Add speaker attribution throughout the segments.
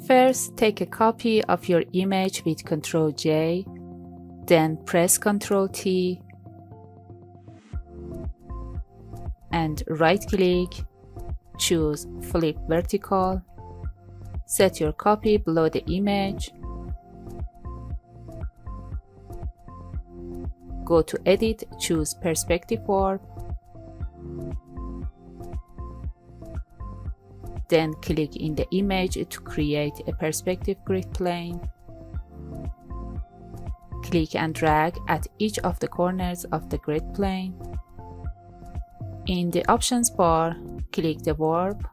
Speaker 1: First, take a copy of your image with Ctrl+J, then press Ctrl+T and right-click, choose Flip Vertical, set your copy below the image, go to Edit, choose Perspective Warp, then click in the image to create a perspective grid plane. Click and drag at each of the corners of the grid plane. In the options bar, click the warp.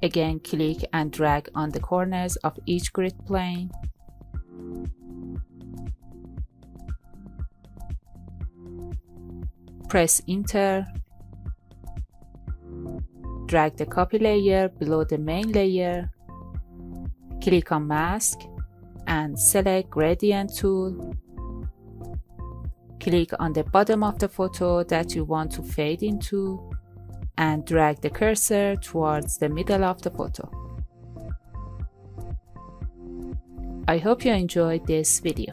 Speaker 1: Again, click and drag on the corners of each grid plane. Press Enter. Drag the copy layer below the main layer. Click on Mask and select Gradient tool. Click on the bottom of the photo that you want to fade into and drag the cursor towards the middle of the photo. I hope you enjoyed this video.